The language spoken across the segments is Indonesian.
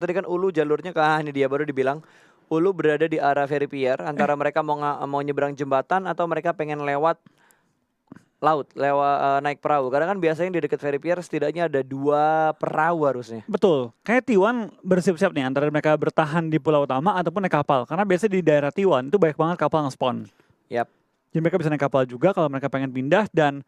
tadi kan Ulu jalurnya ini dia baru dibilang. Ulu berada di arah Ferry Pier, antara mereka mau nyebrang jembatan atau mereka pengen lewat laut, naik perahu. Karena kan biasanya di dekat Ferry Pier setidaknya ada 2 perahu harusnya. Betul, kayak T1 bersiap-siap nih antara mereka bertahan di pulau utama ataupun naik kapal. Karena biasanya di daerah T1 itu banyak banget kapal nge-spawn. Yap. Jadi mereka bisa naik kapal juga kalau mereka pengen pindah, dan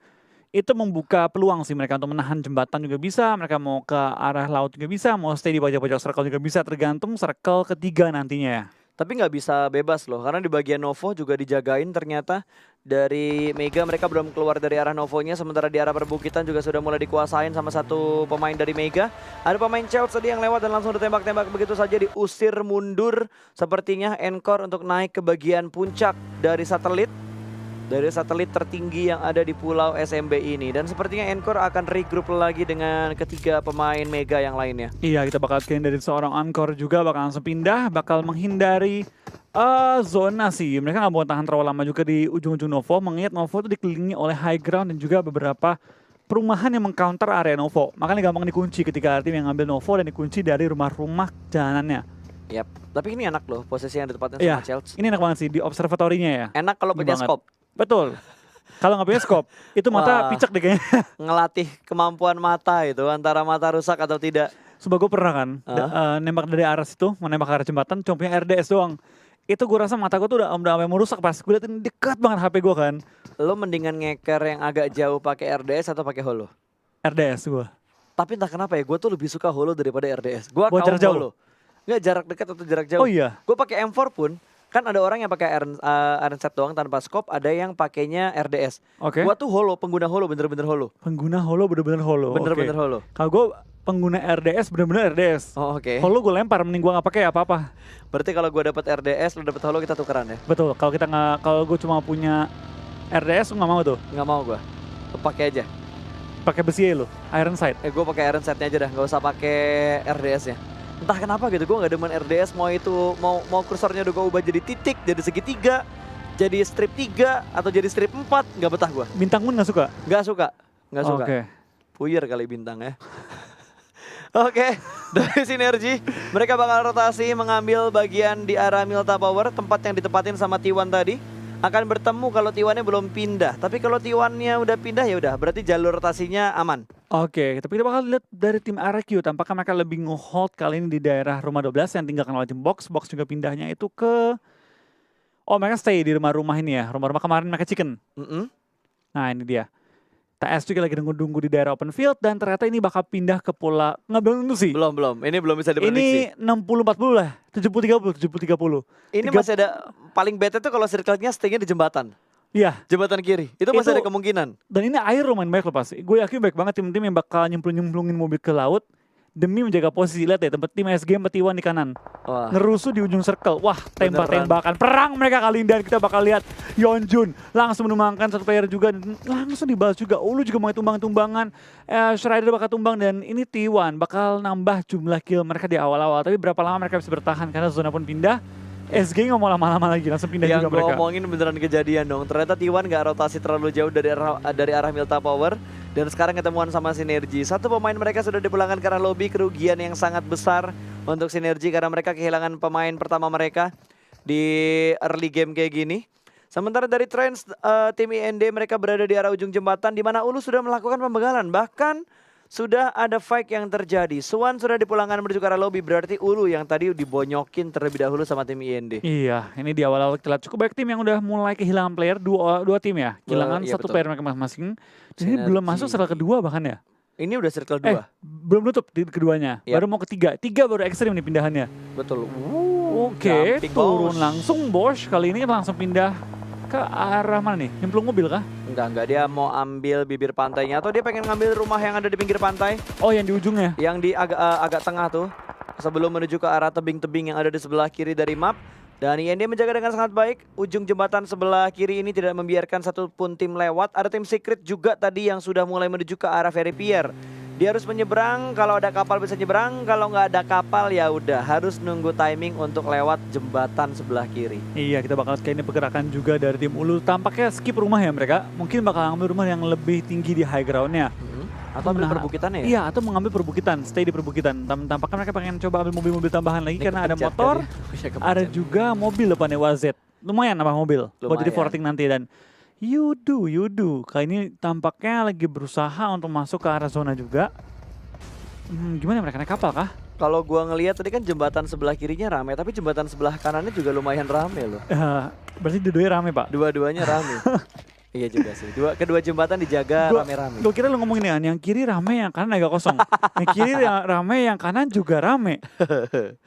itu membuka peluang sih mereka untuk menahan jembatan juga bisa, mereka mau ke arah laut juga bisa, mau stay di pojok-pojok circle juga bisa, tergantung circle ketiga nantinya ya. Tapi nggak bisa bebas loh, karena di bagian Novo juga dijagain ternyata. Dari Mega mereka belum keluar dari arah Novonya, sementara di arah perbukitan juga sudah mulai dikuasain sama satu pemain dari Mega. Ada pemain Chelsea tadi yang lewat dan langsung ditembak-tembak begitu saja, diusir mundur. Sepertinya Encore untuk naik ke bagian puncak dari satelit tertinggi yang ada di pulau SMB ini. Dan sepertinya Encore akan regroup lagi dengan ketiga pemain Mega yang lainnya. Iya, kita bakal scan dari seorang Encore juga, bakal langsung pindah, bakal menghindari zona sih. Mereka nggak mau tahan terlalu lama juga di ujung-ujung Novo, mengingat Novo itu dikelilingi oleh high ground dan juga beberapa perumahan yang mengcounter area Novo. Makanya gampang dikunci ketika tim yang ngambil Novo dan dikunci dari rumah-rumah jalanannya. Yap, tapi ini enak loh posisi yang ditempatin sama Chelsea. Ini enak banget sih di observatorinya ya. Enak kalau punya scope. Betul. Kalau nggak punya scope, itu mata picek deh kayaknya. Ngelatih kemampuan mata itu, antara mata rusak atau tidak. Sebab gue pernah kan, nembak dari arah situ, menembak ke arah jembatan, cuma punya RDS doang. Itu gue rasa mata gue tuh udah sampai mau rusak pas gue liatin dekat banget HP gue kan. Lo mendingan ngeker yang agak jauh pakai RDS atau pakai holo? RDS gue. Tapi entah kenapa ya, gue tuh lebih suka holo daripada RDS. Gue jarak jauh. Holo. Nggak, jarak dekat atau jarak jauh. Oh iya. Gue pakai M4 pun, kan ada orang yang pakai Iron Sight doang tanpa scope, ada yang pakainya RDS. Oke. Gue tuh holo, pengguna holo, bener-bener holo. Pengguna holo bener-bener holo. Bener-bener holo. Kalau gue pengguna RDS bener-bener RDS. Oh, oke. Holo gue lempar, mending gue nggak pakai apa-apa. Berarti kalau gue dapet RDS, lo dapet holo, kita tukeran ya? Betul. Kalau kita nggak, kalau gue cuma punya RDS, gue nggak mau tuh. Nggak mau gue. Lo pakai aja. Pakai besi lo, Iron Sight. Gue pakai Iron Sight-nya aja dah, nggak usah pakai RDS-nya. Entah kenapa gitu, gue nggak demen RDS. Mau kursornya udah gue ubah jadi titik, jadi segitiga, jadi strip 3 atau jadi strip 4, nggak betah gue. Bintang pun nggak suka? Nggak suka. Oke. Puyer kali bintang ya. Oke, dari Sinergi mereka bakal rotasi mengambil bagian di arah Milta Power, tempat yang ditempatin sama T1 tadi. Akan bertemu kalau T1-nya belum pindah. Tapi kalau T1-nya udah pindah ya udah, berarti jalur rotasinya aman. Oke, tapi kita bakal lihat dari tim RQ, tampaknya mereka lebih nge-hold kali ini di daerah rumah 12 yang tinggalkan oleh tim Box. Box juga pindahnya itu ke... Oh, mereka stay di rumah-rumah ini ya, rumah-rumah kemarin mereka chicken. Nah, ini dia. TS juga lagi nunggu-nunggu di daerah open field, dan ternyata ini bakal pindah ke pola, nggak belum tentu sih. Belum, ini belum bisa diprediksi. Ini 60-40 lah, 70-30, 70-30. Ini masih ada, paling bete tuh kalau circle-nya stay-nya di jembatan. Iya. Jembatan kiri, itu masih ada kemungkinan. Dan ini air lumayan baik loh pas. Gue yakin baik banget tim-tim yang bakal nyemplungin mobil ke laut demi menjaga posisi. Lihat ya, tempat tim SG sama T1 di kanan. Wah. Ngerusuh di ujung circle. Wah, tembak-tembakan. Perang mereka kali ini, dan kita bakal lihat Yeonjun langsung menumbangkan satu player juga. Dan langsung dibalas juga. Ulu juga mau tumbang-tumbangan. Strider bakal tumbang, dan ini T1 bakal nambah jumlah kill mereka di awal-awal. Tapi berapa lama mereka bisa bertahan karena zona pun pindah. SG nggak mau lama-lama lagi, langsung pindah juga mereka. Yang gue omongin beneran kejadian dong. Ternyata T1 nggak rotasi terlalu jauh dari arah Milta Power. Dan sekarang ketemuan sama Sinergi. Satu pemain mereka sudah dipulangkan karena lobby, kerugian yang sangat besar untuk Sinergi karena mereka kehilangan pemain pertama mereka di early game kayak gini. Sementara dari Trends, tim IND mereka berada di arah ujung jembatan di mana Ulu sudah melakukan pembegalan. Bahkan sudah ada fight yang terjadi. Swan sudah dipulangkan menuju ke arah lobby, berarti Ulu yang tadi dibonyokin terlebih dahulu sama tim IND. Iya, ini di awal-awal kita lihat cukup banyak tim yang udah mulai kehilangan player, dua tim ya. Kehilangan satu player mereka masing-masing. Ini belum masuk circle kedua bahkan ya. Ini udah circle 2. Belum nutup di keduanya. Baru mau ketiga. 3 baru ekstrim nih pindahannya. Betul. Oke, turun langsung Bosch. Kali ini langsung pindah ke arah mana nih? Nyemplung mobil kah? Enggak, dia mau ambil bibir pantainya atau dia pengen ngambil rumah yang ada di pinggir pantai. Oh, yang di ujungnya? Yang di agak tengah tuh. Sebelum menuju ke arah tebing-tebing yang ada di sebelah kiri dari map. Dan IND menjaga dengan sangat baik. Ujung jembatan sebelah kiri ini tidak membiarkan satupun tim lewat. Ada tim secret juga tadi yang sudah mulai menuju ke arah Ferry Pier. Dia harus menyeberang, kalau ada kapal bisa nyeberang, kalau nggak ada kapal ya udah harus nunggu timing untuk lewat jembatan sebelah kiri. Iya, kita bakal kayak ini pergerakan juga dari tim Ulu. Tampaknya skip rumah ya mereka. Mungkin bakal ngambil rumah yang lebih tinggi di high ground-nya. Atau ambil perbukitannya ya? Iya, atau mengambil perbukitan, stay di perbukitan. Tampaknya mereka pengen coba ambil mobil-mobil tambahan lagi Ini karena ada kepencet motor, kali ya. Iya, ada kepencet. juga mobil depannya WZ. Lumayan nambah mobil buat jadi Lumayan. 14 nanti dan you do. Kali ini tampaknya lagi berusaha untuk masuk ke arah zona juga. Gimana mereka naik kapal kah? Kalau gua ngelihat tadi kan jembatan sebelah kirinya rame, tapi jembatan sebelah kanannya juga lumayan rame loh. Berarti dua-duanya rame, Pak. Dua-duanya rame. Iya juga sih. Kedua jembatan dijaga rame-rame. Gue kira lu ngomong ini kan, yang kiri rame, yang kanan agak kosong. Yang kiri rame, yang kanan juga rame.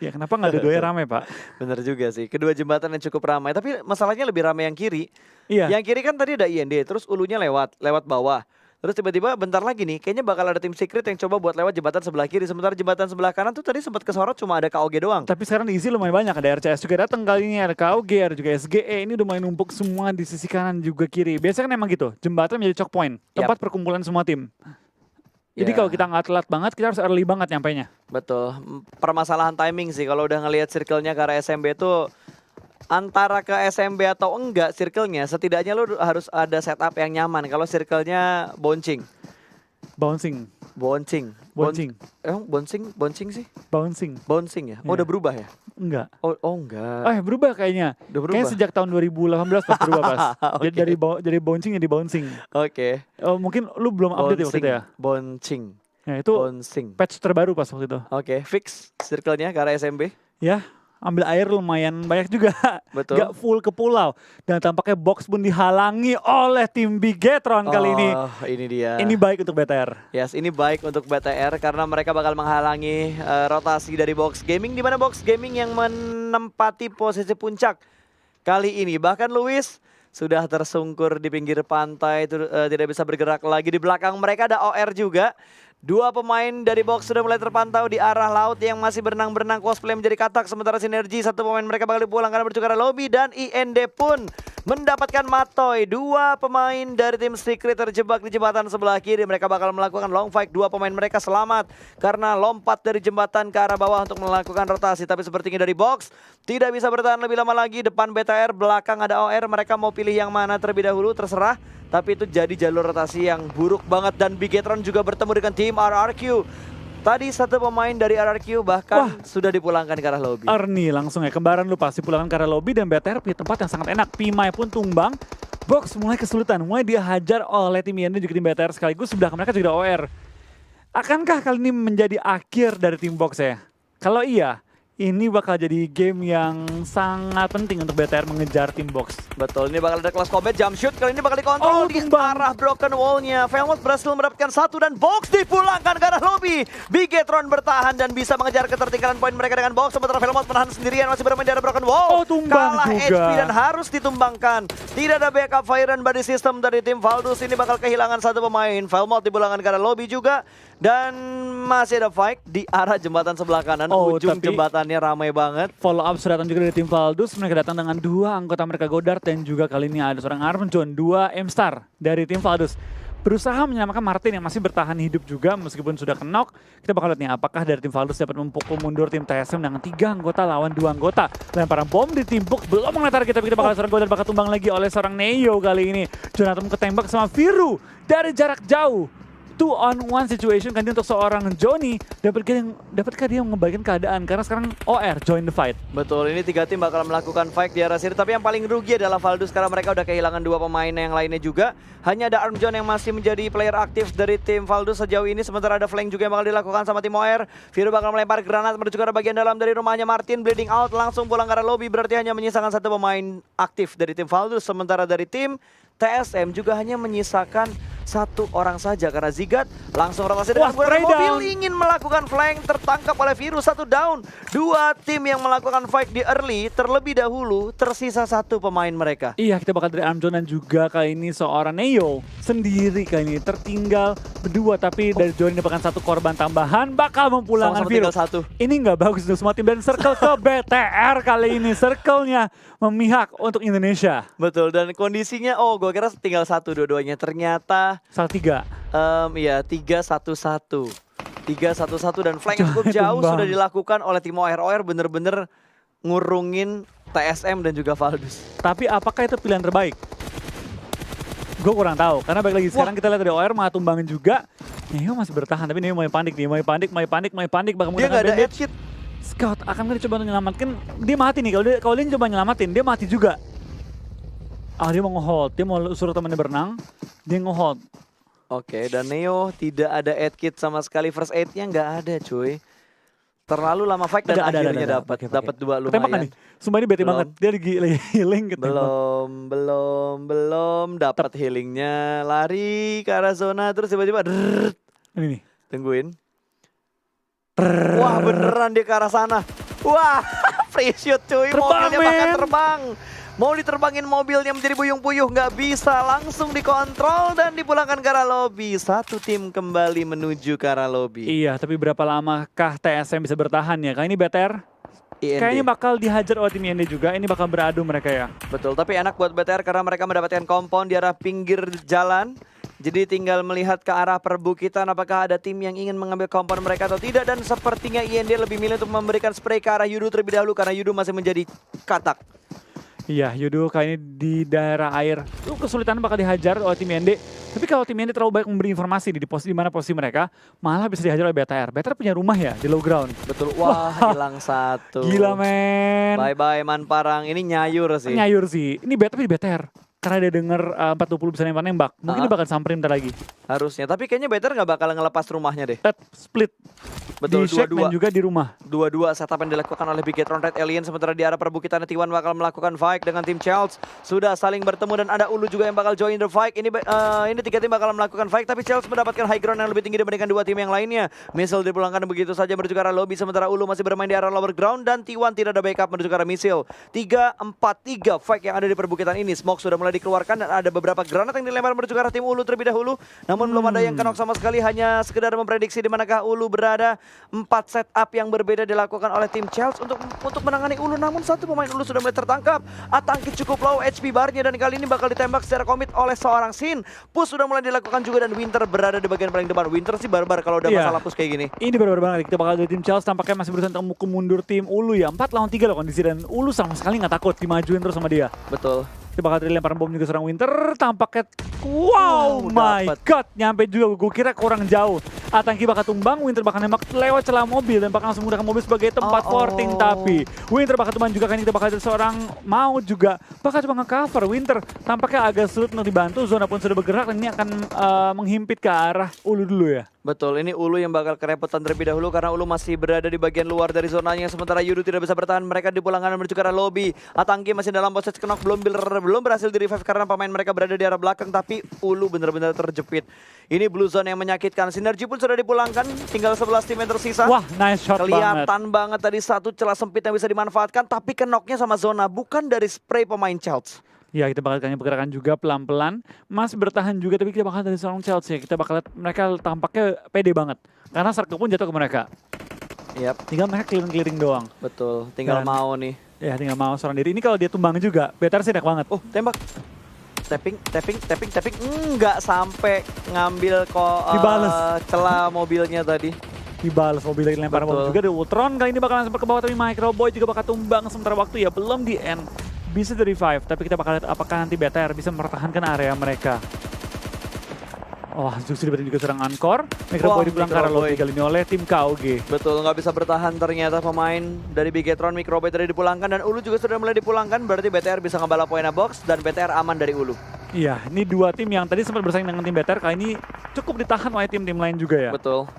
Ya kenapa nggak dua-duanya rame, Pak? Bener juga sih. Kedua jembatan yang cukup ramai, tapi masalahnya lebih ramai yang kiri. Iya. Yang kiri kan tadi ada IND, terus ulunya lewat bawah. Terus tiba-tiba bentar lagi nih, kayaknya bakal ada tim secret yang coba buat lewat jembatan sebelah kiri. Sementara jembatan sebelah kanan tuh tadi sempat kesorot cuma ada KOG doang. Tapi sekarang diisi lumayan banyak, ada RCS juga datang kali ini, ada KOG, ada juga SGE. Ini udah mulai numpuk semua di sisi kanan juga kiri. Biasanya kan emang gitu, jembatan menjadi choke point, tempat perkumpulan semua tim. Jadi kalau kita nggak telat banget, kita harus early banget nyampainya. Betul. Permasalahan timing sih, kalau udah ngelihat circle-nya ke arah SMB tuh antara ke SMB atau enggak circle-nya, setidaknya lu harus ada setup yang nyaman. Kalau circle-nya bouncing. Bouncing. Emang bouncing sih? Bouncing ya? Oh, Iya. udah berubah ya? Enggak. Oh enggak. Berubah kayaknya. Udah berubah. Kayaknya sejak tahun 2018 pas berubah pas. Oke. Dari bouncing jadi bouncing. Oke. Oh, mungkin lu belum update ya waktu itu ya? Bouncing. Ya itu Bouncing. patch terbaru pas waktu itu. Oke, fix circle-nya ke arah SMB. Ya, ambil air lumayan banyak juga. Betul. Gak full ke pulau. Dan tampaknya box pun dihalangi oleh tim Bigetron kali ini. Oh, ini dia. Ini baik untuk BTR. Yes, ini baik untuk BTR karena mereka bakal menghalangi rotasi dari Box Gaming, di mana Box Gaming yang menempati posisi puncak kali ini. Bahkan Luis sudah tersungkur di pinggir pantai, tidak bisa bergerak lagi. Di belakang mereka ada OR juga. Dua pemain dari Box sudah mulai terpantau di arah laut yang masih berenang-berenang, cosplay menjadi katak. Sementara Sinergi, satu pemain mereka bakal dipulangkan menuju ke arah lobby. Dan IND pun mendapatkan matoy. Dua pemain dari tim Secret terjebak di jembatan sebelah kiri. Mereka bakal melakukan long fight. Dua pemain mereka selamat karena lompat dari jembatan ke arah bawah untuk melakukan rotasi. Tapi sepertinya dari Box tidak bisa bertahan lebih lama lagi. Depan BTR, belakang ada OR. Mereka mau pilih yang mana terlebih dahulu, terserah. Tapi itu jadi jalur rotasi yang buruk banget. Dan Bigetron juga bertemu dengan tim RRQ. Tadi satu pemain dari RRQ bahkan sudah dipulangkan ke arah lobby. Arni langsung ya, kembaran lu pasti pulangkan ke arah lobby. Dan BTR punya tempat yang sangat enak. Pimai pun tumbang. Box mulai kesulitan, mulai dia hajar oleh tim IND juga tim BTR sekaligus. Sebelah mereka juga ada OR. Akankah kali ini menjadi akhir dari tim Box ya? Kalau iya, ini bakal jadi game yang sangat penting untuk BTR mengejar tim Box. Betul, ini bakal ada kelas combat, jump shoot. Kali ini bakal dikontrol di tumbang. arah broken wall-nya. Velmot berhasil mendapatkan satu dan Box dipulangkan ke arah lobby. Bigetron bertahan dan bisa mengejar ketertinggalan poin mereka dengan Box. Sementara Velmot menahan sendirian, masih bermain di arah broken wall. Tumbang kalah juga. HP dan harus ditumbangkan. Tidak ada backup fire and body system dari tim Valdus. Ini bakal kehilangan satu pemain. Velmot dipulangkan ke arah lobby juga. Dan masih ada fight di arah jembatan sebelah kanan. Ujung jembatannya ramai banget. Follow up sudah datang juga dari tim Valdus. Mereka datang dengan dua anggota mereka, Godard, dan juga kali ini ada seorang Armjon, dua M-Star dari tim Valdus. Berusaha menyelamatkan Martin yang masih bertahan hidup juga meskipun sudah knock. Kita bakal lihat nih apakah dari tim Valdus dapat memukul mundur tim TSM dengan 3 anggota lawan 2 anggota. Lemparan bom ditimpuk, belum mengenai target, tapi kita bakal seorang Godard bakal tumbang lagi oleh seorang Neo kali ini. Jonathan ketembak sama Viru dari jarak jauh. 2-on-1 situation kan untuk seorang Johnny. Dapatkah dia mengembalikan keadaan? Karena sekarang OR join the fight. Betul, ini 3 tim bakal melakukan fight di arah sini. Tapi yang paling rugi adalah Valdus karena mereka udah kehilangan 2 pemain yang lainnya juga. Hanya ada Armjon yang masih menjadi player aktif dari tim Valdus sejauh ini. Sementara ada flank juga yang bakal dilakukan sama tim OR. Viru bakal melempar granat menuju ke arah bagian dalam dari rumahnya Martin. Bleeding out langsung pulang ke arah lobby. Berarti hanya menyisakan 1 pemain aktif dari tim Valdus. Sementara dari tim TSM juga hanya menyisakan 1 orang saja karena Zigat langsung rotasi dengan menggunakan mobil ingin melakukan flank, tertangkap oleh Virus, 1 down. 2 tim yang melakukan fight di early terlebih dahulu, tersisa 1 pemain mereka. Iya, kita bakal dari Armjon dan juga kali ini seorang Neo sendiri kali ini tertinggal berdua, tapi dari Johnny dapatkan 1 korban tambahan bakal memulangkan Virus. Ini nggak bagus untuk semua tim dan circle ke BTR kali ini, circle-nya memihak untuk Indonesia. Betul, dan kondisinya gue kira tinggal 1 dua-duanya, ternyata salah 3. Iya, 3-1-1 dan flank cukup jauh sudah dilakukan oleh tim OR. OR bener-bener ngurungin TSM dan juga Valdus. Tapi apakah itu pilihan terbaik? Gue kurang tahu, karena balik lagi sekarang kita lihat dari OR malah tumbangin juga. Neo masih bertahan, tapi Neo mulai panik nih, mulai panik, bakal Dia menggunakan nggak ada bandage. head kit. Scout akan coba untuk menyelamatkan, dia mati nih, kalau dia coba nyelamatin, dia mati juga. Dia mau nge-hold, dia mau suruh temannya berenang, dia nge-hold. Oke, dan Neo tidak ada head kit sama sekali, first aid-nya nggak ada cuy. Terlalu lama fight dan akhirnya dapat 2 lumayan. Tembak kan nih? Sumpah ini bete banget. Dia lagi healing ketembak. Belum dapat healingnya. Lari ke arah zona terus tiba-tiba Ini nih. tungguin. Wah, beneran dia ke arah sana. Wah, free shoot cuy. Terbang, Mobilnya bahkan terbang. Mau diterbangin mobilnya menjadi buyung-puyuh, nggak bisa, langsung dikontrol dan dipulangkan ke arah lobby. Satu tim kembali menuju ke arah lobby. Iya, tapi berapa lamakah TSM bisa bertahan ya? Kali ini BTR IND. kayaknya bakal dihajar oleh tim IND juga. Ini bakal beradu mereka ya. Betul, tapi enak buat BTR karena mereka mendapatkan kompon di arah pinggir jalan. Jadi tinggal melihat ke arah perbukitan apakah ada tim yang ingin mengambil kompon mereka atau tidak. Dan sepertinya IND lebih milih untuk memberikan spray ke arah Yudu terlebih dahulu karena Yudu masih menjadi katak. Iya, Yudo kali ini di daerah air. Itu kesulitan bakal dihajar oleh tim IND. Tapi kalau tim IND terlalu baik memberi informasi di mana posisi mereka, malah bisa dihajar oleh BTR. BTR punya rumah ya di low ground. Betul, wah hilang satu. Gila men. Bye-bye Man Parang, ini nyayur sih. Nyayur sih. Ini tapi di BTR. Karena dia denger 40 bisa nembak. Mungkin dia bakal samperin ntar lagi. Harusnya, tapi kayaknya BTR nggak bakal ngelepas rumahnya deh. Split. Betul, di Shake dan juga di rumah. Dua-dua setup yang dilakukan oleh Bigetron Red Alien. Sementara di arah perbukitan T1 bakal melakukan fight dengan tim Childs. Sudah saling bertemu dan ada Ulu juga yang bakal join the fight. Ini 3 tim bakal melakukan fight, tapi Childs mendapatkan high ground yang lebih tinggi dibandingkan 2 tim yang lainnya. Missile dipulangkan begitu saja menuju ke arah lobby. Sementara Ulu masih bermain di arah lower ground dan T1 tidak ada backup menuju ke arah missile. 3-4-3 fight yang ada di perbukitan ini. Smoke sudah mulai dikeluarkan dan ada beberapa granat yang dilempar menuju ke arah tim Ulu terlebih dahulu. Namun belum ada yang kenok sama sekali, hanya sekedar memprediksi di manakah Ulu berada. 4 setup yang berbeda dilakukan oleh tim Chelsea untuk menangani Ulu. Namun satu pemain Ulu sudah mulai tertangkap. Atangki cukup low HP barnya dan kali ini bakal ditembak secara komit oleh seorang Sin. Push sudah mulai dilakukan juga dan Winter berada di bagian paling depan. Winter sih barbar kalau udah masalah push kayak gini. Ini barbar banget. Kita bakal dari tim Chelsea tampaknya masih berusaha untuk mundur tim Ulu ya. 4 lawan 3 loh kondisi dan Ulu sama sekali nggak takut dimajuin terus sama dia. Betul. Kita bakal dilempar bom juga serang Winter. Tampaknya wow my god, nyampe juga. Gue kira kurang jauh. Atangki bakal tumbang, Winter bakal nembak lewat celah mobil dan bakal langsung menggunakan mobil sebagai tempat forting. Tapi Winter bakal tumbang juga, kan kita bakal ada seorang mau juga bakal coba nge-cover. Winter tampaknya agak sulit untuk dibantu, zona pun sudah bergerak dan ini akan menghimpit ke arah Ulu dulu ya. Betul, ini Ulu yang bakal kerepotan terlebih dahulu karena Ulu masih berada di bagian luar dari zonanya. Sementara Yudu tidak bisa bertahan, mereka dipulangkan menuju ke arah lobby. Atangki masih dalam posisi knock, belum berhasil di revive karena pemain mereka berada di arah belakang. Tapi Ulu benar-benar terjepit. Ini blue zone yang menyakitkan. Sinergi pun sudah dipulangkan, tinggal 11 tim yang tersisa. Wah, nice shot Kelihatan banget tadi satu celah sempit yang bisa dimanfaatkan, tapi kenoknya sama zona, bukan dari spray pemain Chelsea. Ya, kita bakal tanya pergerakan juga pelan-pelan. Masih bertahan juga, tapi kita bakal dari seorang Chelsea. Kita bakal lihat mereka tampaknya pede banget. Karena circle pun jatuh ke mereka. Yap. Tinggal mereka keliling-keliling doang. Betul, tinggal mau nih. Ya, tinggal mau seorang diri. Ini kalau dia tumbang juga, better sih enak banget. Oh, tembak. Tapping. Nggak sampai ngambil kok celah mobilnya tadi. Dibalas mobil lagi lempar bom juga. The Ultron kali ini bakal langsung ke bawah, tapi Microboy juga bakal tumbang. Sementara waktu ya belum di end. Bisa di revive, tapi kita bakal lihat apakah nanti BTR bisa mempertahankan area mereka. Oh, Zuxi dapetin juga serang Ankor. Microboy dipulang ke arah lobby kali ini oleh tim KOG. Betul, nggak bisa bertahan ternyata pemain dari Bigetron. Microboy tadi dipulangkan dan Ulu juga sudah mulai dipulangkan. Berarti BTR bisa ngebalap poinnya box dan BTR aman dari Ulu. Iya, ini dua tim yang tadi sempat bersaing dengan tim BTR, kali ini cukup ditahan oleh tim-tim lain juga ya. Betul.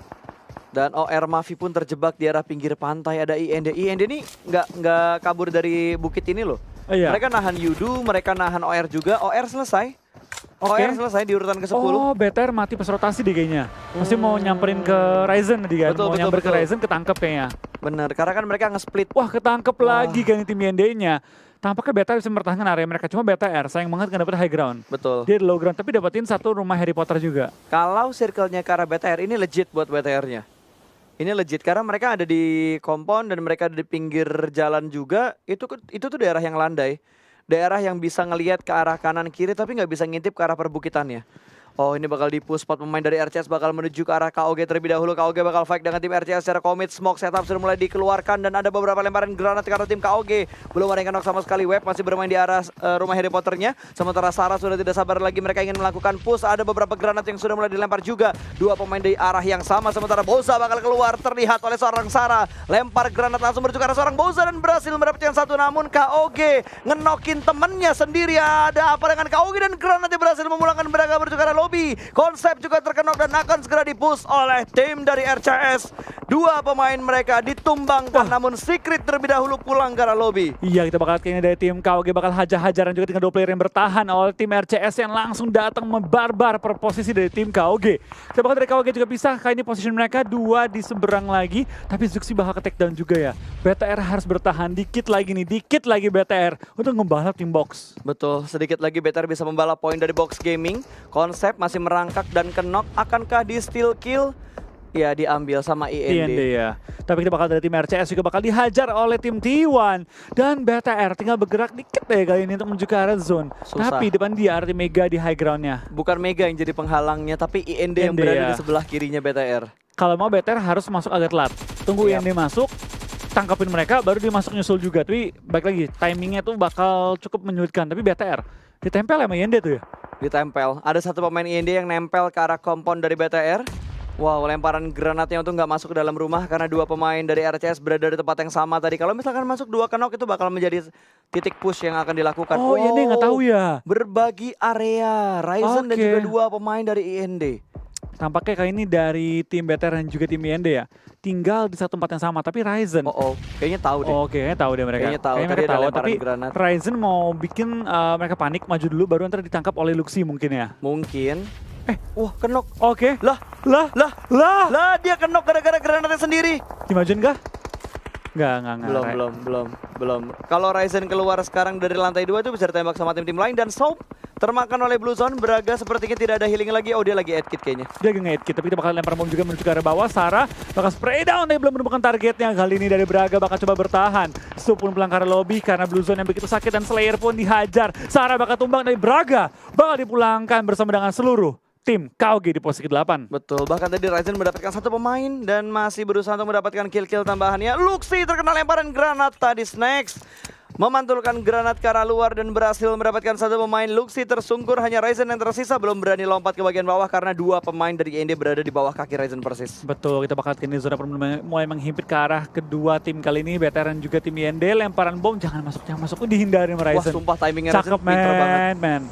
Dan OR Mavi pun terjebak di arah pinggir pantai. Ada IND. IND ini nggak kabur dari bukit ini loh. Iya. Mereka nahan Yudu, mereka nahan OR juga. OR selesai. OR selesai di urutan ke-10. Oh, BTR mati pas rotasi deh kayaknya. Masih mau nyamperin ke Ryzen tadi kan. Mau nyamper ke Ryzen, ketangkep kayaknya. Bener, karena kan mereka nge-split. Wah, ketangkep lagi kan tim IND-nya. Tampaknya BTR bisa mempertahankan area mereka. Cuma BTR sayang banget nggak dapet high ground. Betul. Dia di low ground, tapi dapetin satu rumah Harry Potter juga. Kalau circle-nya ke arah BTR, ini legit buat BTR-nya. Ini legit karena mereka ada di compound dan mereka ada di pinggir jalan juga. Itu tuh daerah yang landai. Daerah yang bisa ngelihat ke arah kanan kiri tapi nggak bisa ngintip ke arah perbukitannya. Oh, ini bakal di-push, 4 pemain dari RCS bakal menuju ke arah KOG terlebih dahulu. KOG bakal fight dengan tim RCS secara komit. Smoke setup sudah mulai dikeluarkan dan ada beberapa lemparan granat karena tim KOG. Belum ada yang knock sama sekali. Web masih bermain di arah rumah Harry Potternya. Sementara Sarah sudah tidak sabar lagi, mereka ingin melakukan push. Ada beberapa granat yang sudah mulai dilempar juga. 2 pemain dari arah yang sama. Sementara Boza bakal keluar, terlihat oleh seorang Sarah. Lempar granat langsung menuju ke arah seorang Boza dan berhasil mendapatkan satu. Namun KOG ngenokin temennya sendiri. Ada apa dengan KOG dan granatnya berhasil memulangkan Braga menuju ke arah lobby. Konsep juga terkenok dan akan segera dipush oleh tim dari RCS. 2 pemain mereka ditumbangkan, namun Secret terlebih dahulu pulang ke arah lobby. Iya, kita bakal kayaknya dari tim KOG bakal hajar-hajaran juga dengan 2 player yang bertahan oleh tim RCS yang langsung datang membarbar per posisi dari tim KOG. Kita bakal dari KOG juga bisa, kali ini position mereka 2 di seberang lagi, tapi Zuxi bakal ke take down juga ya. BTR harus bertahan dikit lagi BTR untuk membalap tim box. Betul, sedikit lagi BTR bisa membalap poin dari Box Gaming. Konsep masih merangkak dan kenok, akankah di steal kill? Ya, diambil sama IND. Ya. Tapi kita bakal dari tim RCS juga bakal dihajar oleh tim T1. Dan BTR tinggal bergerak dikit deh kali ini untuk menuju ke arah zone. Susah. Tapi depan dia ada tim Mega di high groundnya. Bukan Mega yang jadi penghalangnya, tapi IND yang berada di sebelah kirinya BTR. Kalau mau BTR harus masuk agak telat. Tunggu IND masuk, tangkapin mereka, baru dia masuk nyusul juga. Tapi baik lagi, timingnya tuh bakal cukup menyulitkan. Tapi BTR ditempel sama IND tuh ya? Ditempel. Ada satu pemain IND yang nempel ke arah kompon dari BTR. Wow, lemparan granatnya untuk nggak masuk ke dalam rumah karena 2 pemain dari RCS berada di tempat yang sama tadi. Kalau misalkan masuk 2 knock itu bakal menjadi titik push yang akan dilakukan. Oh, IND nggak tahu ya? Berbagi area. Ryzen dan juga 2 pemain dari IND. Tampaknya kali ini dari tim BTR dan juga tim IND ya. Tinggal di satu tempat yang sama, tapi Ryzen. Kayaknya tahu deh. Oh, kayaknya tahu deh mereka. Kayaknya tahu. Kayaknya mereka tahu, tapi granat. Ryzen mau bikin mereka panik, maju dulu, baru nanti ditangkap oleh Luxi mungkin ya. Mungkin. Wah, kenok. Oke. Lah, dia kenok gara-gara granatnya sendiri. Dimajuin kah? Enggak. Belum. Kalau Ryzen keluar sekarang dari lantai 2 itu bisa ditembak sama tim-tim lain dan Soap termakan oleh Blue Zone. Braga sepertinya tidak ada healing lagi. Oh, dia lagi add kit kayaknya. Dia lagi nge-add kit, tapi kita bakal lempar bom juga menuju ke arah bawah. Sarah bakal spray down, tapi belum menemukan targetnya. Kali ini dari Braga bakal coba bertahan. Su pun pulang ke arah lobby karena Blue Zone yang begitu sakit dan Slayer pun dihajar. Sarah bakal tumbang dari Braga, bakal dipulangkan bersama dengan seluruh tim KOG di posisi ke-8. Betul, bahkan tadi Ryzen mendapatkan 1 pemain dan masih berusaha untuk mendapatkan kill-kill tambahannya. Luxi terkena lemparan granat tadi. Snacks memantulkan granat ke arah luar dan berhasil mendapatkan 1 pemain. Luxi tersungkur, hanya Ryzen yang tersisa belum berani lompat ke bagian bawah karena 2 pemain dari IND berada di bawah kaki Ryzen persis. Betul, kita bakal kini zona mulai menghimpit ke arah kedua tim kali ini, BTR dan juga tim IND. Lemparan bom jangan masuk, dihindari Ryzen. Wah, sumpah timingnya Ryzen pinter banget.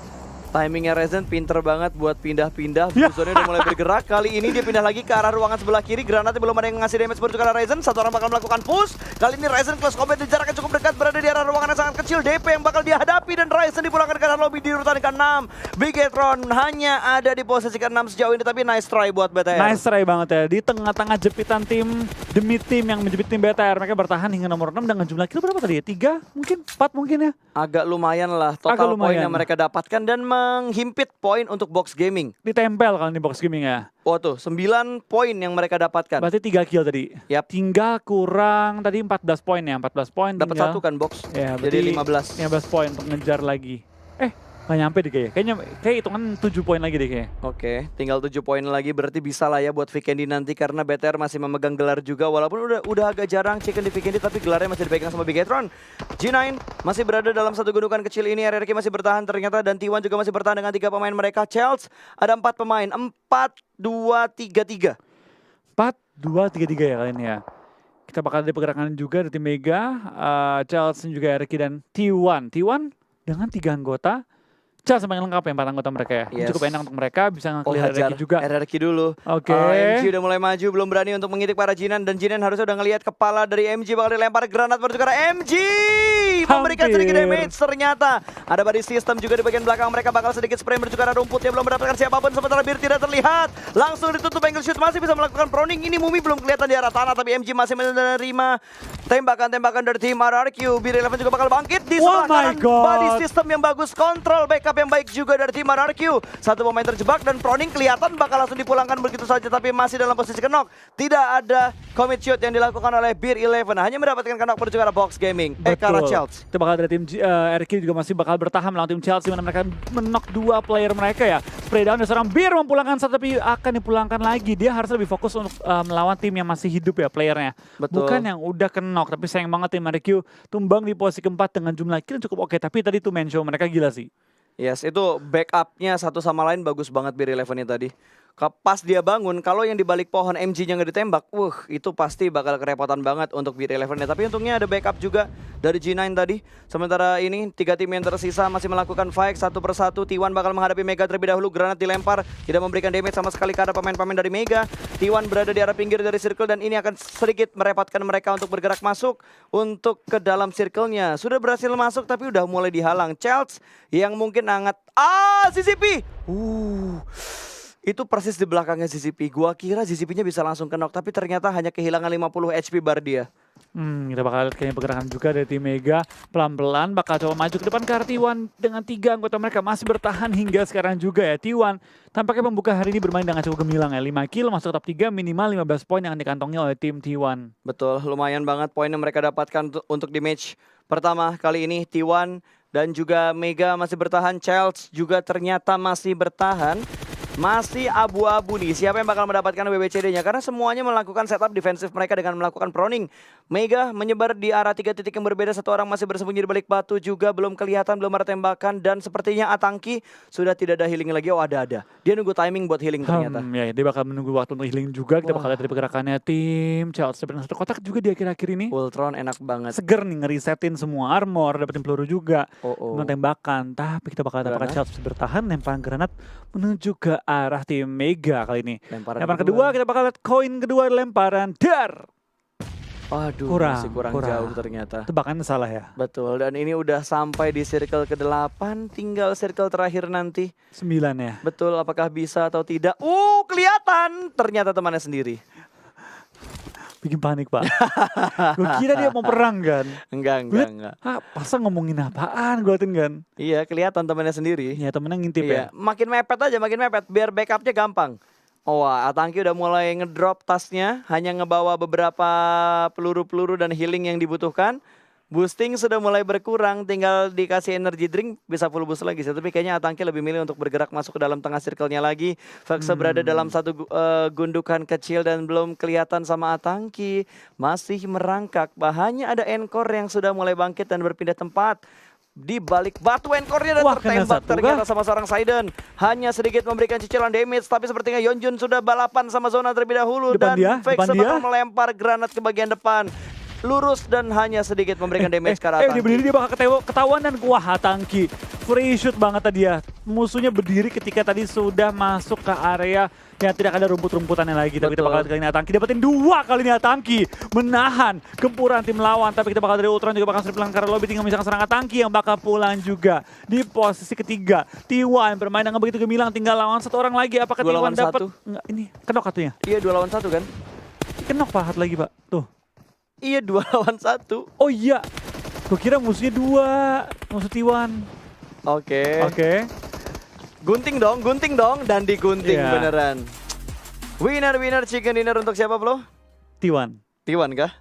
Timingnya Ryzen pinter banget buat pindah-pindah. Blue Zone udah mulai bergerak. Kali ini dia pindah lagi ke arah ruangan sebelah kiri. Granatnya belum ada yang ngasih damage menuju ke arah Ryzen. 1 orang bakal melakukan push. Kali ini Ryzen close combat di jarak yang cukup dekat, berada di arah ruangan yang sangat kecil. DP yang bakal dihadapi dan Ryzen dipulangkan ke arah lobby di urutan ke-6. Bigetron hanya ada di posisi ke-6 sejauh ini, tapi nice try buat BTR. Nice try banget ya. Di tengah-tengah jepitan tim demi tim yang menjepit tim BTR, mereka bertahan hingga nomor 6 dengan jumlah kill berapa tadi ya? 3 mungkin? 4 mungkin ya? Agak lumayan lah total poin yang mereka dapatkan dan menghimpit poin untuk Box Gaming. Ditempel kalau di Box Gaming ya. Oh tuh, 9 poin yang mereka dapatkan. Berarti 3 kill tadi. Yap. Tinggal kurang tadi 14 poin ya. 14 poin dapat 1 kan Box. Ya, jadi 15. 15 poin untuk ngejar lagi. Nggak nyampe deh kayaknya. Kayak hitungan 7 poin lagi deh kayaknya. Oke, tinggal 7 poin lagi, berarti bisa lah ya buat Vikendi nanti karena BTR masih memegang gelar juga. Walaupun udah agak jarang chicken di Vikendi, tapi gelarnya masih dipegang sama Bigetron. G9 masih berada dalam satu gundukan kecil ini. RRQ masih bertahan ternyata dan T1 juga masih bertahan dengan 3 pemain mereka. Chels ada 4 pemain, 4-2-3-3. 4-2-3-3 ya kali ini ya. Kita bakal ada pergerakan juga dari tim Mega, Chels dan juga RRQ dan T1. T1 dengan 3 anggota. Chels semakin lengkap ya 4 anggota mereka ya. Yes. Cukup enak untuk mereka, bisa ngelihat RRQ juga. RRQ dulu. Oke. MG udah mulai maju, belum berani untuk mengitik para Jinan. Dan Jinan harusnya udah ngelihat kepala dari MG bakal dilempar granat menuju ke arah MG. Memberikan sedikit damage ternyata. Ada body system juga di bagian belakang mereka, bakal sedikit spray menuju ke arah rumput yang belum mendapatkan siapapun. Sementara Bir tidak terlihat. Langsung ditutup angle shoot, masih bisa melakukan proning. Ini Mumi belum kelihatan di arah tanah, tapi MG masih menerima tembakan-tembakan dari tim RRQ. Bir 11 juga bakal bangkit di sebelah kanan. Body system yang bagus, kontrol backup yang baik juga dari tim RRQ. 1 pemain terjebak dan proning kelihatan bakal langsung dipulangkan begitu saja, tapi masih dalam posisi kenok. Tidak ada commit shoot yang dilakukan oleh Bir 11, hanya mendapatkan kenok menuju ke arah Box Gaming. Ke arah Chels. Kita bakal dari tim RQ juga masih bakal bertahan melawan tim Chelsea, mana mereka menok 2 player mereka ya. Spray down dan seorang Bir memulangkan satu, tapi akan dipulangkan lagi. Dia harus lebih fokus untuk melawan tim yang masih hidup ya playernya. Betul. Bukan yang udah kenok, tapi sayang banget tim RQ tumbang di posisi keempat dengan jumlah kill yang cukup oke. Tapi tadi tuh main show mereka gila sih. Yes, itu backupnya satu sama lain bagus banget Bir 11 ini tadi. Pas dia bangun, kalau yang di balik pohon MG-nya nggak ditembak, itu pasti bakal kerepotan banget untuk Bir 11 nya. Tapi untungnya ada backup juga dari G9 tadi. Sementara ini 3 tim yang tersisa masih melakukan fight satu persatu. T1 bakal menghadapi Mega terlebih dahulu. Granat dilempar, tidak memberikan damage sama sekali ke arah pemain-pemain dari Mega. T1 berada di arah pinggir dari circle dan ini akan sedikit merepotkan mereka untuk bergerak masuk untuk ke dalam circle-nya. Sudah berhasil masuk tapi udah mulai dihalang. Chelsea yang mungkin hangat. CCP! Itu persis di belakangnya ZZP. Gua kira ZZP-nya bisa langsung knock, tapi ternyata hanya kehilangan 50 HP bar dia. Kita bakal lihat kayaknya pergerakan juga dari tim Mega. Pelan-pelan bakal coba maju ke depan ke arah T1 dengan 3 anggota mereka masih bertahan hingga sekarang juga ya. T1 tampaknya membuka hari ini bermain dengan cukup gemilang ya. 5 kill masuk top 3, minimal 15 poin yang dikantongi oleh tim T1. Betul, lumayan banget poin yang mereka dapatkan untuk di match pertama kali ini. T1 dan juga Mega masih bertahan. Chelsea juga ternyata masih bertahan. Masih abu-abu nih siapa yang bakal mendapatkan WBCD-nya, karena semuanya melakukan setup defensif mereka dengan melakukan proning. Mega menyebar di arah 3 titik yang berbeda, satu orang masih bersembunyi di balik batu juga belum kelihatan, belum ada tembakan, dan sepertinya Atangki sudah tidak ada healing lagi. Ada. Dia nunggu timing buat healing ternyata. Ya, dia bakal menunggu waktu untuk healing juga. Kita bakal lihat dari pergerakannya tim Chelsea. Dengan satu kotak juga di akhir-akhir ini. Ultron enak banget. Seger nih ngerisetin semua armor, dapetin peluru juga. Belum tembakan, tapi kita bakal dapatkan Chelsea bertahan, lemparan granat menuju ke arah tim Mega kali ini. Lemparan kedua kita bakal lihat koin kedua lemparan dar. Waduh, masih kurang jauh ternyata. Tebakannya salah ya. Betul, dan ini udah sampai di circle ke-8, tinggal circle terakhir nanti. 9 ya. Betul, apakah bisa atau tidak? Kelihatan, ternyata temannya sendiri. Bikin panik pak. Gue kira dia mau perang kan. Enggak. Pasang ngomongin apaan gue liatin kan. Iya, kelihatan temannya sendiri. Iya, temennya ngintip ya. Makin mepet aja, biar backupnya gampang. Atangki udah mulai ngedrop tasnya, hanya ngebawa beberapa peluru-peluru dan healing yang dibutuhkan. Boosting sudah mulai berkurang, tinggal dikasih energy drink bisa full boost lagi sih. Tapi kayaknya Atangki lebih milih untuk bergerak masuk ke dalam tengah circle-nya lagi. Vexa berada dalam satu gundukan kecil dan belum kelihatan sama Atangki. Masih merangkak, bahanya ada Encore yang sudah mulai bangkit dan berpindah tempat. Di balik batu Encore-nya dan tertembak ternyata sama seorang Saiden. Hanya sedikit memberikan cicilan damage, tapi sepertinya Yeonjun sudah balapan sama zona terlebih dahulu. Dan Vexa bakal melempar granat ke bagian depan. Lurus dan hanya sedikit memberikan damage ke arah Atangki. Dia berdiri, dia bakal ketahuan dan Atangki free shoot banget tadi ya. Musuhnya berdiri ketika tadi sudah masuk ke area yang tidak ada rumput-rumputannya lagi. Tapi kita bakal kali ini Atangki dapetin 2 kali ini. Atangki menahan gempuran tim lawan. Tapi kita bakal dari Ultron juga bakal pulang ke arah lobby, tinggal misalkan serang Atangki yang bakal pulang juga di posisi ketiga. T1 bermain dengan begitu gemilang, tinggal lawan satu orang lagi. Apakah T1 dapat? Enggak, ini kenok katanya. Iya, 2 lawan 1 kan? Kenok pahat lagi pak, tuh. Iya, 2 lawan 1. Oh iya, gue kira musuhnya 2, musuh T1. Oke. Gunting dong, dan digunting beneran. Winner chicken dinner untuk siapa bro? T1 kah?